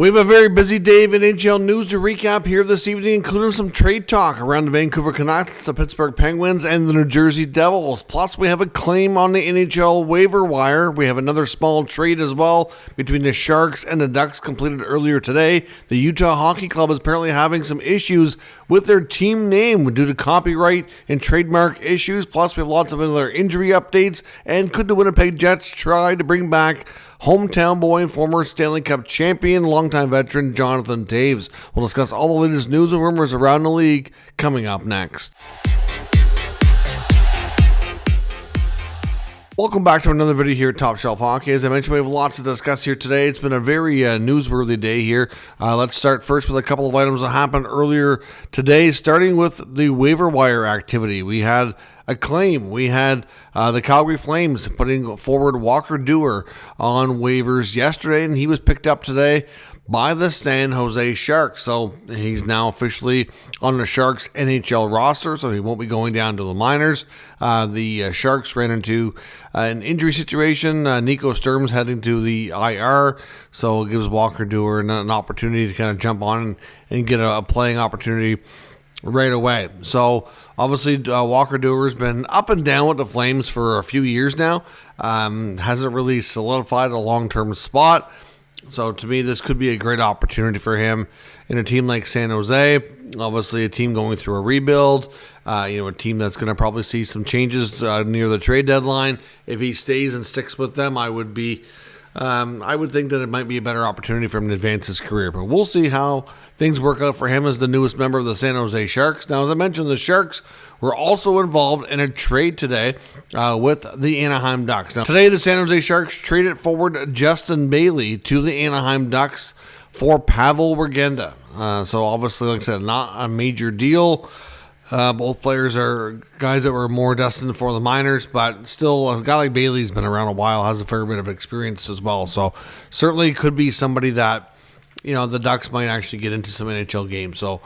We have a very busy day of NHL news to recap here this evening, including some trade talk around the Vancouver Canucks, the Pittsburgh Penguins, and the New Jersey Devils. Plus, we have a claim on the NHL waiver wire. We have another small trade as well between the Sharks and the Ducks completed earlier today. The Utah Hockey Club is apparently having some issues with their team name due to copyright and trademark issues. Plus, we have lots of other injury updates. And could the Winnipeg Jets try to bring back hometown boy and former Stanley Cup champion, longtime veteran Jonathan Toews? We'll discuss all the latest news and rumors around the league coming up next. Welcome back to another video here at Top Shelf Hockey. As I mentioned, we have lots to discuss here today. It's been a very newsworthy day here. Let's start first with a couple of items that happened earlier today, starting with the waiver wire activity. We had a claim. We had the Calgary Flames putting forward Walker Duehr on waivers yesterday, and he was picked up today by the San Jose Sharks. So he's now officially on the Sharks NHL roster, so he won't be going down to the minors. The Sharks ran into an injury situation. Nico Sturm's heading to the IR, so it gives Walker Duehr an opportunity to kind of jump on and get a playing opportunity right away. So obviously Walker Duehr has been up and down with the Flames for a few years now. Hasn't really solidified a long-term spot. So to me, this could be a great opportunity for him in a team like San Jose. Obviously, a team going through a rebuild. A team that's going to probably see some changes near the trade deadline. If he stays and sticks with them, I would think that it might be a better opportunity for him to advance his career. But we'll see how things work out for him as the newest member of the San Jose Sharks. Now, as I mentioned, the Sharks were also involved in a trade today with the Anaheim Ducks. Now, today, the San Jose Sharks traded forward Justin Bailey to the Anaheim Ducks for Pavel Regenda. So obviously, like I said, not a major deal. Both players are guys that were more destined for the minors, but still, a guy like Bailey's been around a while, has a fair bit of experience as well. So certainly could be somebody that, the Ducks might actually get into some NHL games. So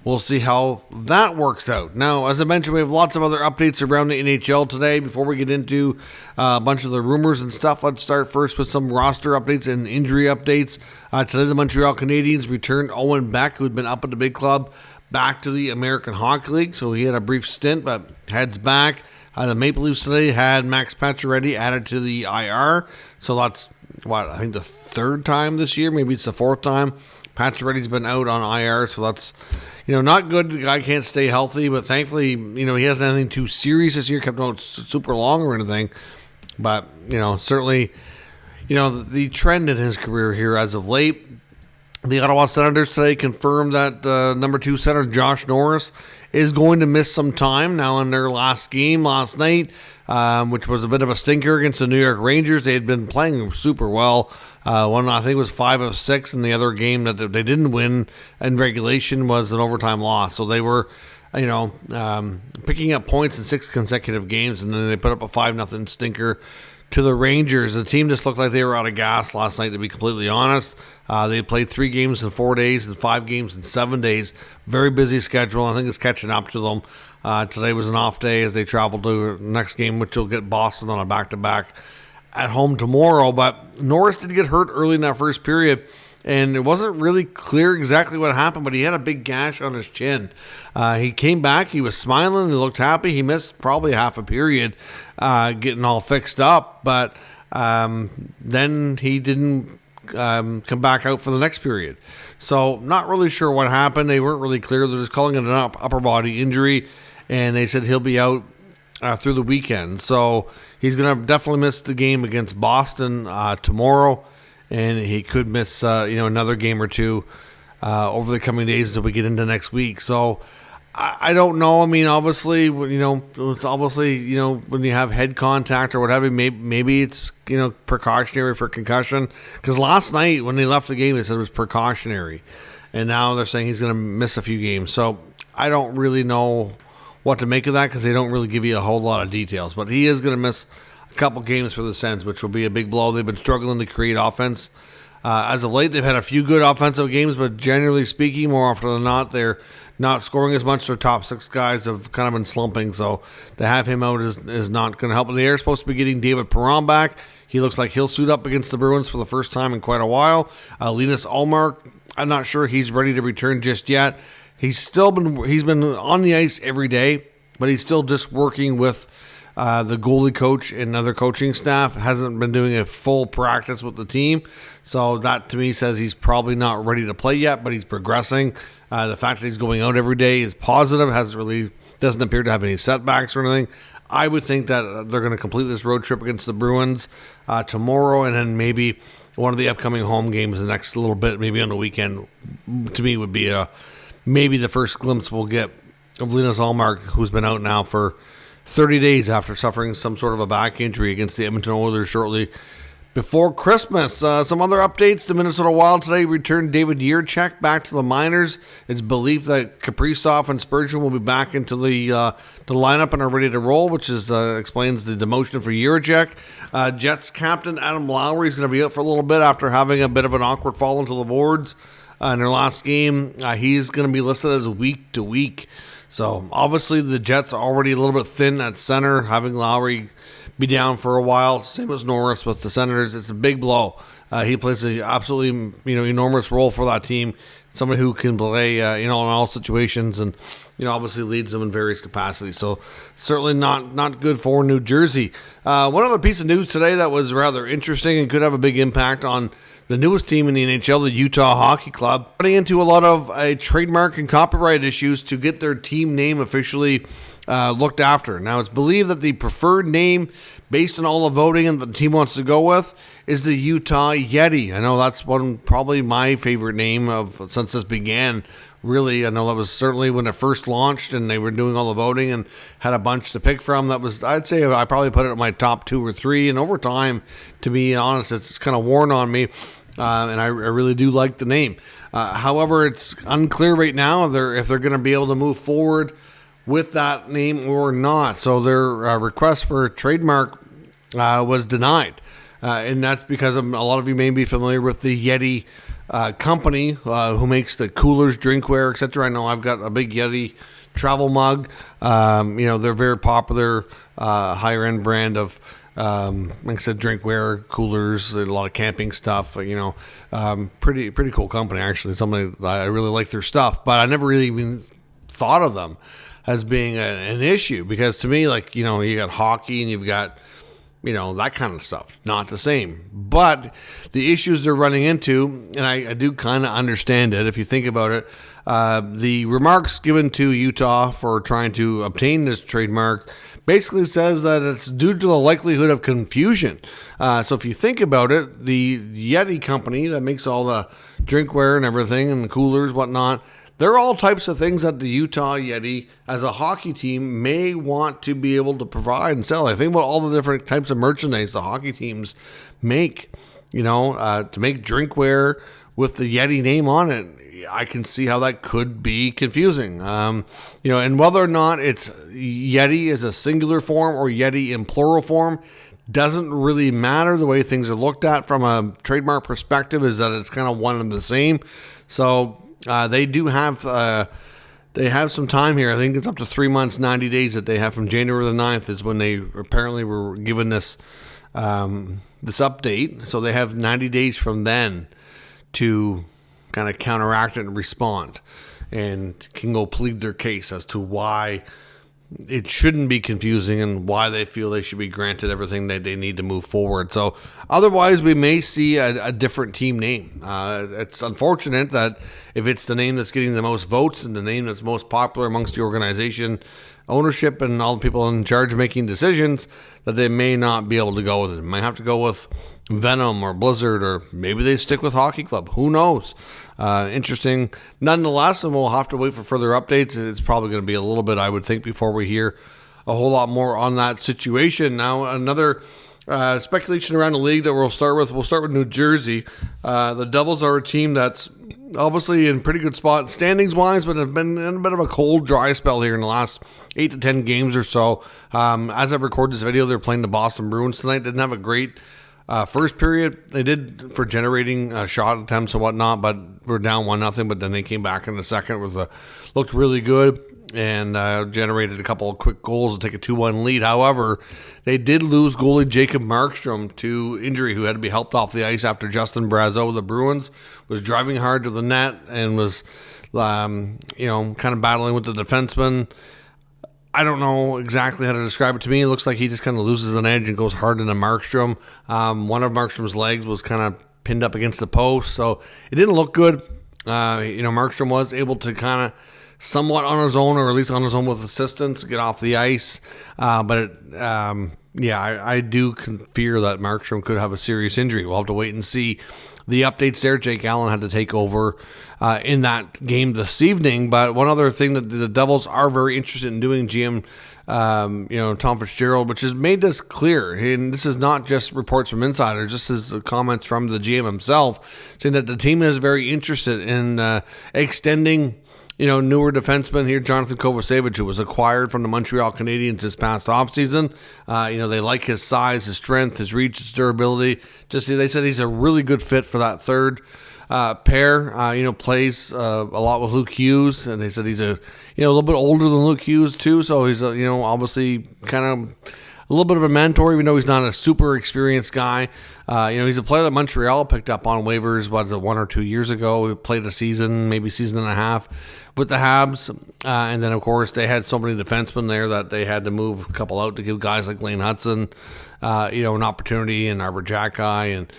we'll see how that works out. Now, as I mentioned, we have lots of other updates around the NHL today. Before we get into a bunch of the rumors and stuff, let's start first with some roster updates and injury updates. Today, the Montreal Canadiens returned Owen Beck, who had been up at the big club, back to the American Hockey League. So he had a brief stint, but heads back. The Maple Leafs today had Max Pacioretty added to the IR. So that's, I think the third time this year. Maybe it's the fourth time. Pacioretty's been out on IR, so that's, not good. The guy can't stay healthy, but thankfully, he hasn't anything too serious this year, kept out super long or anything. But, certainly, the trend in his career here as of late. The Ottawa Senators today confirmed that number 2 center Josh Norris is going to miss some time now in their last game last night, which was a bit of a stinker against the New York Rangers. They had been playing super well. One, I think, was 5 of 6, and the other game that they didn't win in regulation was an overtime loss. So they were, picking up points in 6 consecutive games, and then they put up a 5-0 stinker to the Rangers. The team just looked like they were out of gas last night, to be completely honest. They played 3 games in 4 days and 5 games in 7 days. Very busy schedule. I think it's catching up to them. Today was an off day as they traveled to the next game, which will get Boston on a back-to-back at home tomorrow. But Norris did get hurt early in that first period, and it wasn't really clear exactly what happened, but he had a big gash on his chin. He came back. He was smiling. He looked happy. He missed probably half a period getting all fixed up, but then he didn't come back out for the next period. So not really sure what happened. They weren't really clear. They're just calling it an upper body injury, and they said he'll be out through the weekend. So he's going to definitely miss the game against Boston tomorrow. And he could miss, another game or two over the coming days until we get into next week. So I don't know. I mean, obviously, it's obviously, when you have head contact or whatever, maybe it's, precautionary for concussion. Because last night when they left the game, they said it was precautionary. And now they're saying he's going to miss a few games. So I don't really know what to make of that because they don't really give you a whole lot of details. But he is going to miss a couple games for the Sens, which will be a big blow. They've been struggling to create offense As of late, they've had a few good offensive games, but generally speaking, more often than not, they're not scoring as much. Their top 6 guys have kind of been slumping, so to have him out is not going to help. They are supposed to be getting David Perron back. He looks like he'll suit up against the Bruins for the first time in quite a while. Linus Ullmark, I'm not sure he's ready to return just yet. He's been on the ice every day, but he's still just working with the goalie coach and other coaching staff. Hasn't been doing a full practice with the team. So that to me says he's probably not ready to play yet, but he's progressing. The fact that he's going out every day is positive. Doesn't appear to have any setbacks or anything. I would think that they're going to complete this road trip against the Bruins tomorrow, and then maybe one of the upcoming home games the next little bit, maybe on the weekend, to me would be maybe the first glimpse we'll get of Linus Ullmark, who's been out now for 30 days after suffering some sort of a back injury against the Edmonton Oilers shortly before Christmas. Some other updates. The Minnesota Wild today returned David Jiricek back to the minors. It's believed that Kaprizov and Spurgeon will be back into the lineup and are ready to roll, which explains the demotion for Jiricek. Jets captain Adam Lowry is going to be out for a little bit after having a bit of an awkward fall into the boards in their last game. He's going to be listed as week to week. So obviously the Jets are already a little bit thin at center, having Lowry be down for a while. Same as Norris with the Senators. It's a big blow. He plays an absolutely enormous role for that team. Somebody who can play in all situations, and obviously leads them in various capacities. So certainly not good for New Jersey. One other piece of news today that was rather interesting and could have a big impact on the newest team in the NHL, the Utah Hockey Club, running into a lot of trademark and copyright issues to get their team name officially looked after. Now, it's believed that the preferred name, based on all the voting and the team wants to go with, is the Utah Yeti. I know that's probably my favorite name since this began. Really, I know that was certainly when it first launched and they were doing all the voting and had a bunch to pick from. I'd say I probably put it in my top 2 or 3. And over time, to be honest, it's kind of worn on me. And I really do like the name. However, it's unclear right now if they're going to be able to move forward with that name or not. So their request for a trademark was denied. And that's because a lot of you may be familiar with the Yeti company who makes the coolers, drinkware, etc. I know I've got a big Yeti travel mug. They're very popular, higher end brand of like I said, drinkware, coolers, a lot of camping stuff. Pretty cool company actually. Somebody I really like their stuff, but I never really even thought of them as being an issue, because to me, you got hockey and you've got that kind of stuff, not the same. But the issues they're running into, and I do kind of understand it if you think about it. The remarks given to Utah for trying to obtain this trademark basically says that it's due to the likelihood of confusion. So if you think about it, the Yeti company that makes all the drinkware and everything and the coolers, whatnot, they're all types of things that the Utah Yeti, as a hockey team, may want to be able to provide and sell. I think about all the different types of merchandise the hockey teams make, to make drinkware with the Yeti name on it. I can see how that could be confusing. And whether or not it's Yeti as a singular form or Yeti in plural form doesn't really matter. The way things are looked at from a trademark perspective is that it's kind of one and the same. So they do have some time here. I think it's up to 3 months, 90 days that they have from January the 9th is when they apparently were given this update. So they have 90 days from then to kind of counteract it and respond, and can go plead their case as to why it shouldn't be confusing and why they feel they should be granted everything that they need to move forward. So otherwise, we may see a different team name. It's unfortunate that if it's the name that's getting the most votes and the name that's most popular amongst the organization ownership and all the people in charge of making decisions, that they may not be able to go with it. They might have to go with Venom or Blizzard, or maybe they stick with Hockey Club. Who knows? Interesting nonetheless, and we'll have to wait for further updates. It's probably going to be a little bit, I would think, before we hear a whole lot more on that situation. Now, another speculation around the league that we'll start with New Jersey. The Devils are a team that's obviously in pretty good spot standings wise, but have been in a bit of a cold, dry spell here in the last 8 to 10 games or so. As I record this video, they're playing the Boston Bruins tonight. Didn't have a great First period, they did for generating shot attempts and whatnot, but we're down 1-0. But then they came back in the second looked really good and generated a couple of quick goals to take a 2-1 lead. However, they did lose goalie Jacob Markstrom to injury, who had to be helped off the ice after Justin Brazeau of the Bruins was driving hard to the net and was, kind of battling with the defenseman. I don't know exactly how to describe it. To me, it looks like he just kind of loses an edge and goes hard into Markstrom. One of Markstrom's legs was kind of pinned up against the post, so it didn't look good. Markstrom was able to kind of somewhat on his own, or at least on his own with assistance, get off the ice. I do fear that Markstrom could have a serious injury. We'll have to wait and see. The updates there, Jake Allen had to take over in that game this evening. But one other thing that the Devils are very interested in doing, GM Tom Fitzgerald, which has made this clear, and this is not just reports from insiders, just his comments from the GM himself, saying that the team is very interested in extending newer defenseman here, Jonathan Kovacevic, who was acquired from the Montreal Canadiens this past offseason. They like his size, his strength, his reach, his durability. They said he's a really good fit for that third pair. Plays a lot with Luke Hughes, and they said he's a little bit older than Luke Hughes too. So he's obviously kind of a little bit of a mentor, even though he's not a super experienced guy. He's a player that Montreal picked up on waivers, 1 or 2 years ago. He played a season, maybe season and a half with the Habs. And then, of course, they had so many defensemen there that they had to move a couple out to give guys like Lane Hudson, an opportunity, and Arbor Jacki, and,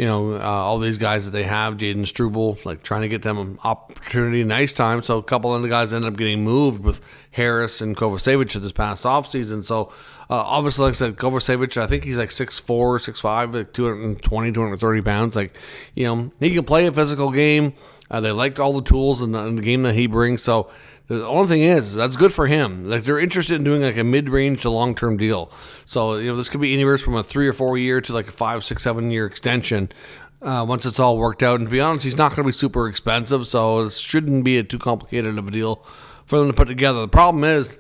all these guys that they have, Jaden Struble, like trying to get them an opportunity and ice time. So a couple of the guys ended up getting moved with Harris and Kovacevic this past offseason. So, obviously, like I said, Kovacevic, I think he's like 6'4", 6'5", like 220, 230 pounds. He can play a physical game. They liked all the tools in the game that he brings. So the only thing is, that's good for him. Like, they're interested in doing like a mid-range to long-term deal. So, this could be anywhere from a 3 or 4 year to like a 5, 6, 7 year extension. Once it's all worked out. And to be honest, he's not going to be super expensive. So it shouldn't be too complicated of a deal for them to put together. The problem is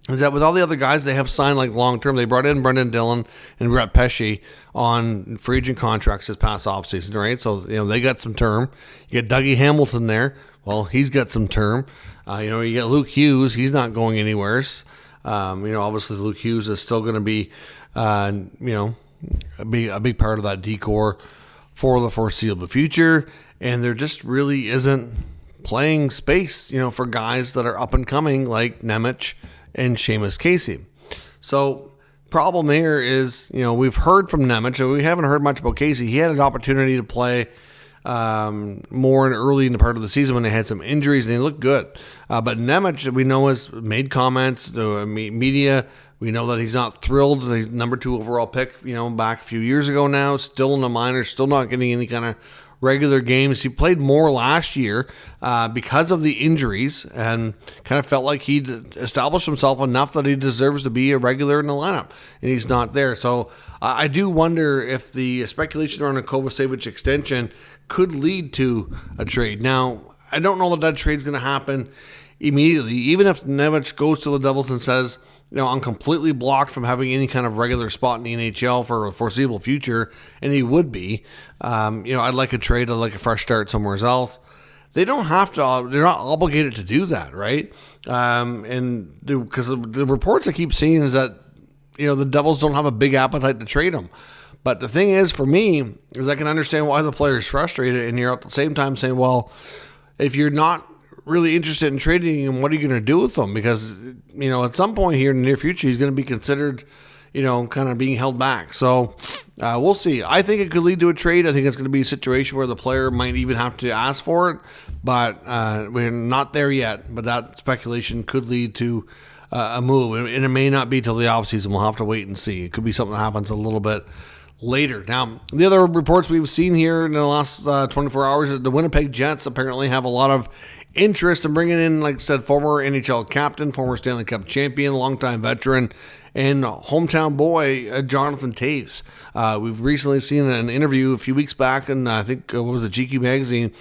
that with all the other guys they have signed like long-term, they brought in Brendan Dillon and Brett Pesce on free agent contracts this past offseason, right? So, they got some term. You get Dougie Hamilton there. Well, he's got some term. You get Luke Hughes. He's not going anywhere. Obviously Luke Hughes is still going to be, a big part of that decor for the foreseeable future. And there just really isn't playing space, for guys that are up and coming like Nemec and Seamus Casey. So problem here is, we've heard from Nemec, and we haven't heard much about Casey. He had an opportunity to play more early in the part of the season when they had some injuries, and he looked good. But Nemec, we know, has made comments to media. We know that he's not thrilled. The number 2 overall pick, back a few years ago now, still in the minors, still not getting any kind of regular games. He played more last year because of the injuries, and kind of felt like he'd established himself enough that he deserves to be a regular in the lineup, and he's not there. So I do wonder if the speculation around a Kovacevic extension could lead to a trade. Now, I don't know that trade's going to happen immediately. Even if Nemec goes to the Devils and says, I'm completely blocked from having any kind of regular spot in the NHL for a foreseeable future, and he would be. I'd like a trade. I'd like a fresh start somewhere else. They don't have to. They're not obligated to do that, right? Because the reports I keep seeing is that the Devils don't have a big appetite to trade him. But the thing is, for me, is I can understand why the player's frustrated, and you're at the same time saying, well, if you're not really interested in trading him, what are you going to do with him? Because, at some point here in the near future, he's going to be considered, kind of being held back. So we'll see. I think it could lead to a trade. I think it's going to be a situation where the player might even have to ask for it, but we're not there yet. But that speculation could lead to a move, and it may not be till the offseason. We'll have to wait and see. It could be something that happens a little bit later. Now, the other reports we've seen here in the last 24 hours is the Winnipeg Jets apparently have a lot of interest in bringing in, like I said, former NHL captain, former Stanley Cup champion, longtime veteran, and hometown boy, Jonathan Toews. We've recently seen an interview a few weeks back, and I think it was a GQ magazine,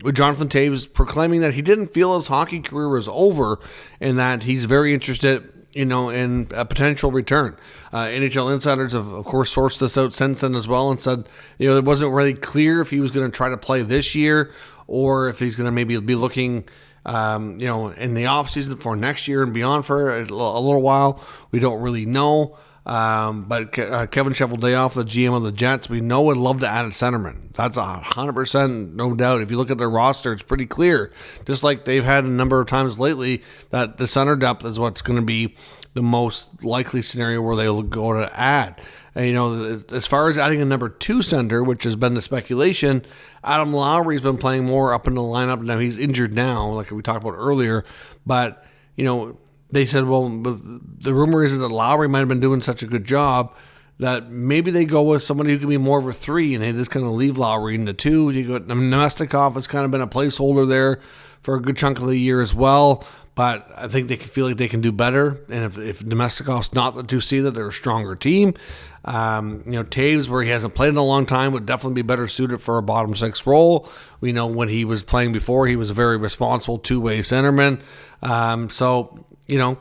with Jonathan Toews proclaiming that he didn't feel his hockey career was over, and that he's very interested in a potential return. NHL insiders have, of course, sourced this out since then as well and said, it wasn't really clear if he was going to try to play this year or if he's going to maybe be looking, in the offseason for next year and beyond for a little while. We don't really know. But Kevin Cheveldayoff, the GM of the Jets, we know would love to add a centerman. That's 100% no doubt. If you look at their roster, it's pretty clear. Just like they've had a number of times lately, that the center depth is what's going to be the most likely scenario where they'll go to add. And, as far as adding a number 2 center, which has been the speculation, Adam Lowry's been playing more up in the lineup. Now he's injured now, like we talked about earlier. But, they said, well, the rumor is that Lowry might have been doing such a good job that maybe they go with somebody who can be more of a 3, and they just kind of leave Lowry in the 2. You got Nemestikov has kind of been a placeholder there for a good chunk of the year as well. But I think they feel like they can do better. And if Nemestikov's not the 2C, that they're a stronger team. Toews, where he hasn't played in a long time, would definitely be better suited for a bottom 6 role. We know when he was playing before, he was a very responsible two-way centerman.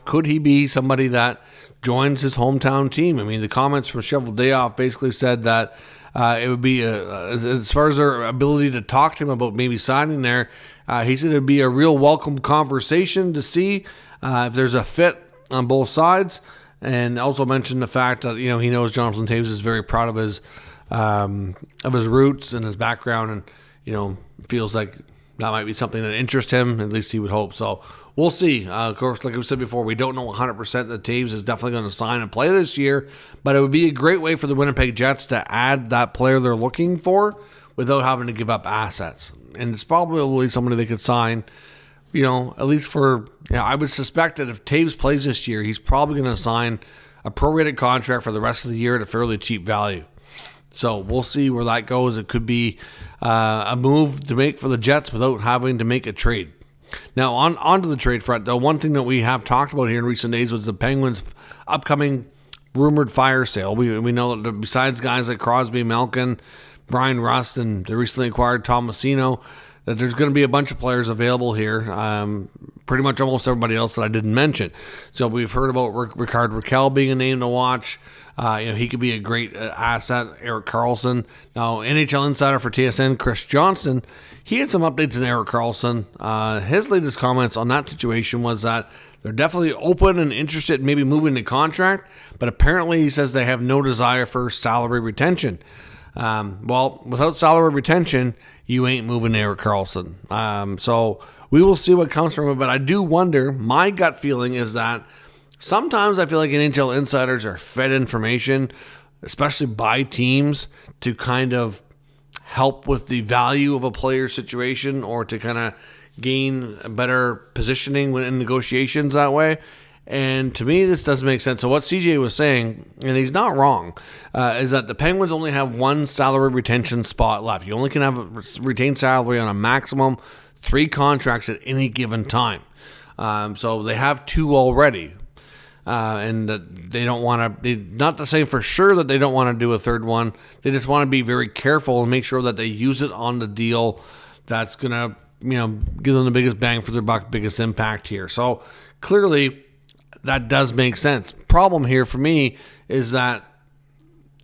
Could he be somebody that joins his hometown team? I mean, the comments from Cheveldayoff basically said that it would be, as far as their ability to talk to him about maybe signing there, he said it would be a real welcome conversation to see if there's a fit on both sides. And also mentioned the fact that, he knows Jonathan Toews is very proud of his roots and his background, and, feels like that might be something that interests him. At least he would hope. So we'll see. Of course, like we said before, we don't know 100% that Toews is definitely going to sign and play this year, but it would be a great way for the Winnipeg Jets to add that player they're looking for without having to give up assets. And it's probably somebody they could sign, at least for, I would suspect that if Toews plays this year, he's probably going to sign a prorated contract for the rest of the year at a fairly cheap value. So we'll see where that goes. It could be a move to make for the Jets without having to make a trade. Now, on to the trade front, though, one thing that we have talked about here in recent days was the Penguins' upcoming rumored fire sale. We know that besides guys like Crosby, Malkin, Brian Rust, and the recently acquired Tom Messino, that there's going to be a bunch of players available here, pretty much almost everybody else that I didn't mention. So we've heard about Rickard Rakell being a name to watch. He could be a great asset. Erik Karlsson. Now, NHL insider for TSN, Chris Johnston, he had some updates on Erik Karlsson. His latest comments on that situation was that they're definitely open and interested in maybe moving the contract, but apparently he says they have no desire for salary retention. Well, without salary retention, you ain't moving Erik Karlsson. So we will see what comes from it, but I do wonder, my gut feeling is that sometimes I feel like NHL insiders are fed information, especially by teams, to kind of help with the value of a player's situation or to kind of gain a better positioning in negotiations that way. And to me, this doesn't make sense. So what CJ was saying, and he's not wrong, is that the Penguins only have one salary retention spot left. You only can have retained salary on a maximum 3 contracts at any given time. So they have 2 already. And they don't want to, not to say for sure that they don't want to do a third one. They just want to be very careful and make sure that they use it on the deal that's going to, give them the biggest bang for their buck, biggest impact here. So clearly that does make sense. Problem here for me is that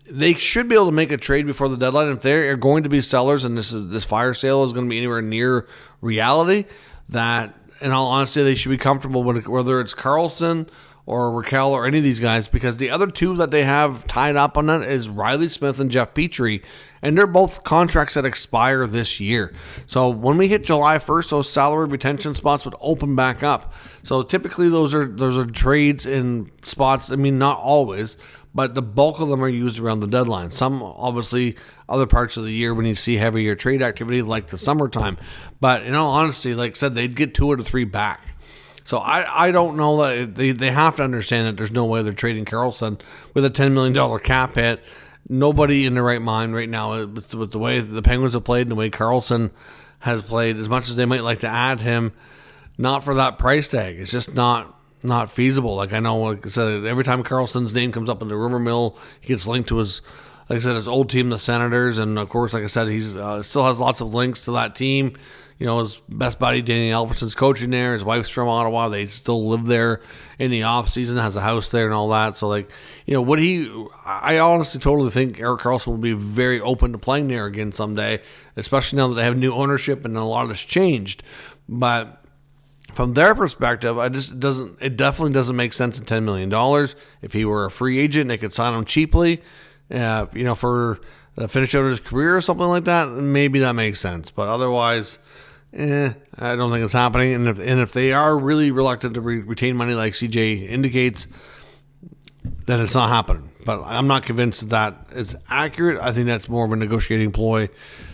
they should be able to make a trade before the deadline. If they are going to be sellers and this fire sale is going to be anywhere near reality, that in all honesty, they should be comfortable with whether it's Karlsson or Rakell or any of these guys, because the other 2 that they have tied up on that is Riley Smith and Jeff Petrie, and they're both contracts that expire this year. So when we hit July 1st, those salary retention spots would open back up. So typically those are trades in spots, not always, but the bulk of them are used around the deadline. Some, obviously, other parts of the year when you see heavier trade activity like the summertime. But in all honesty, like I said, they'd get 2 out of 3 back. So I don't know that they have to understand that there's no way they're trading Karlsson with a $10 million cap hit. Nobody in their right mind right now, with the way the Penguins have played and the way Karlsson has played, as much as they might like to add him, not for that price tag. It's just not feasible. Like I know, like I said, every time Karlsson's name comes up in the rumor mill, he gets linked to his old team, the Senators, and of course, like I said, he's still has lots of links to that team. his best buddy Danny Alverson's coaching there. His wife's from Ottawa. They still live there in the off season, has a house there and all that. So I honestly totally think Erik Karlsson will be very open to playing there again someday, especially now that they have new ownership and a lot has changed. But from their perspective, it definitely doesn't make sense at $10 million. If he were a free agent, they could sign him cheaply, for finish out his career or something like that. Maybe that makes sense. But otherwise, I don't think it's happening. And if they are really reluctant to retain money like CJ indicates, then it's not happening. But I'm not convinced that it's accurate. I think that's more of a negotiating ploy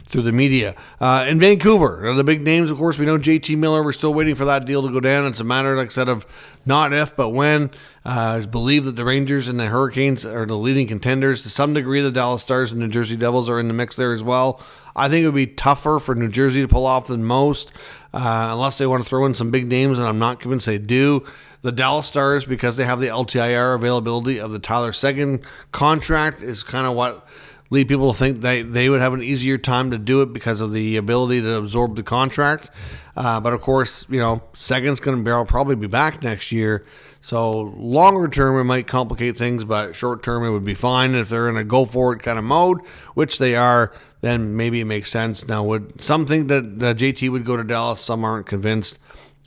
through the media. In Vancouver, the big names, of course, we know JT Miller. We're still waiting for that deal to go down. It's a matter, like I said, of not if, but when. It's believed that the Rangers and the Hurricanes are the leading contenders. To some degree, the Dallas Stars and New Jersey Devils are in the mix there as well. I think it would be tougher for New Jersey to pull off than most, unless they want to throw in some big names, and I'm not convinced they do. The Dallas Stars, because they have the LTIR availability of the Tyler Seguin contract, is kind of what lead people to think they would have an easier time to do it because of the ability to absorb the contract. But of course, Seguin's going to probably be back next year. So longer term, it might complicate things, but short term, it would be fine. If they're in a go for it kind of mode, which they are, then maybe it makes sense. Now, would some think that JT would go to Dallas? Some aren't convinced.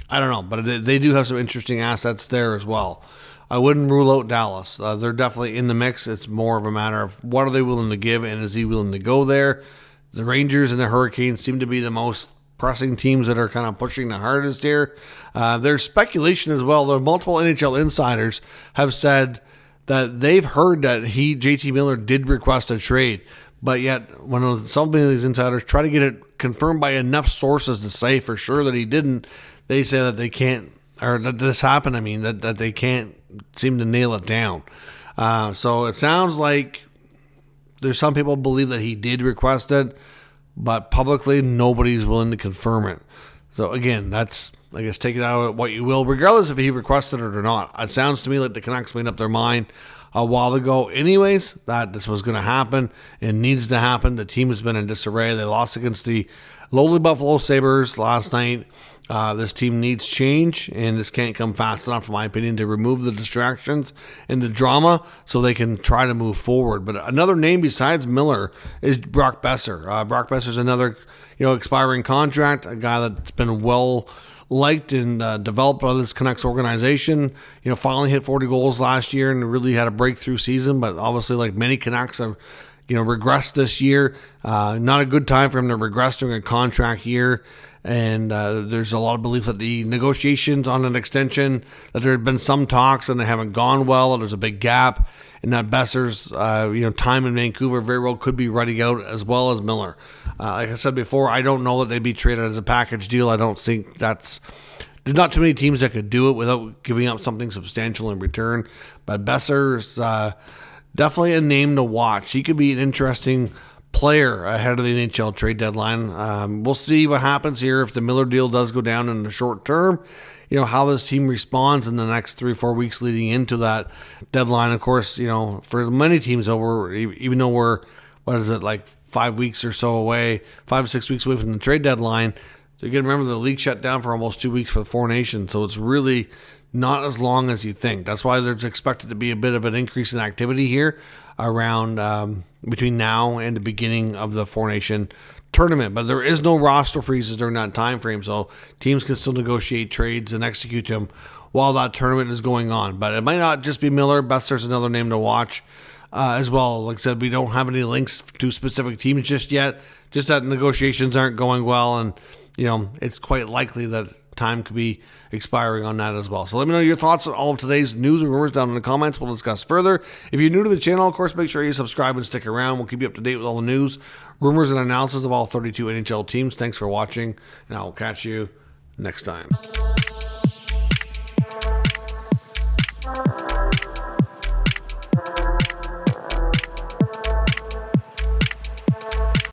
I don't know, but they do have some interesting assets there as well. I wouldn't rule out Dallas. They're definitely in the mix. It's more of a matter of what are they willing to give, and is he willing to go there? The Rangers and the Hurricanes seem to be the most pressing teams that are kind of pushing the hardest here. There's speculation as well. There are multiple NHL insiders have said that they've heard that JT Miller did request a trade, but yet when some of these insiders try to get it confirmed by enough sources to say for sure that he didn't, they say that they can't, or that this happened, that they can't seem to nail it down. So it sounds like there's some people believe that he did request it, but publicly nobody's willing to confirm it. So again, that's, I guess, take it out of what you will, regardless if he requested it or not. It sounds to me like the Canucks made up their mind a while ago anyways that this was going to happen. It needs to happen. The team has been in disarray. They lost against the lowly Buffalo Sabres last night. This team needs change, and this can't come fast enough, in my opinion, to remove the distractions and the drama so they can try to move forward. But another name besides Miller is Brock Boeser. Brock Boeser's another, expiring contract, a guy that's been well liked and developed by this Canucks organization. Finally hit 40 goals last year and really had a breakthrough season, but obviously, like many Canucks have, regressed this year. Not a good time for him to regress during a contract year. And there's a lot of belief that the negotiations on an extension, that there have been some talks and they haven't gone well, and there's a big gap, and that Boeser's time in Vancouver very well could be running out, as well as Miller. Like I said before, I don't know that they'd be traded as a package deal. I don't think there's not too many teams that could do it without giving up something substantial in return. But Boeser's definitely a name to watch. He could be an interesting player ahead of the NHL trade deadline. We'll see what happens here if the Miller deal does go down in the short term. How this team responds in the next 3-4 weeks leading into that deadline. Of course, for many teams, even though we're 5 weeks or so away, 5 to 6 weeks away from the trade deadline, you got to remember the league shut down for almost 2 weeks for the Four Nations, so it's really not as long as you think. That's why there's expected to be a bit of an increase in activity here around between now and the beginning of the Four Nation tournament. But there is no roster freezes during that time frame, so teams can still negotiate trades and execute them while that tournament is going on. But it might not just be Miller. Boeser's another name to watch as well. Like I said, we don't have any links to specific teams just yet. Just that negotiations aren't going well, and it's quite likely that time could be expiring on that as well. So let me know your thoughts on all of today's news and rumors down in the comments. We'll discuss further. If you're new to the channel, of course, make sure you subscribe and stick around. We'll keep you up to date with all the news, rumors, and analysis of all 32 NHL teams. Thanks for watching, and I'll catch you next time.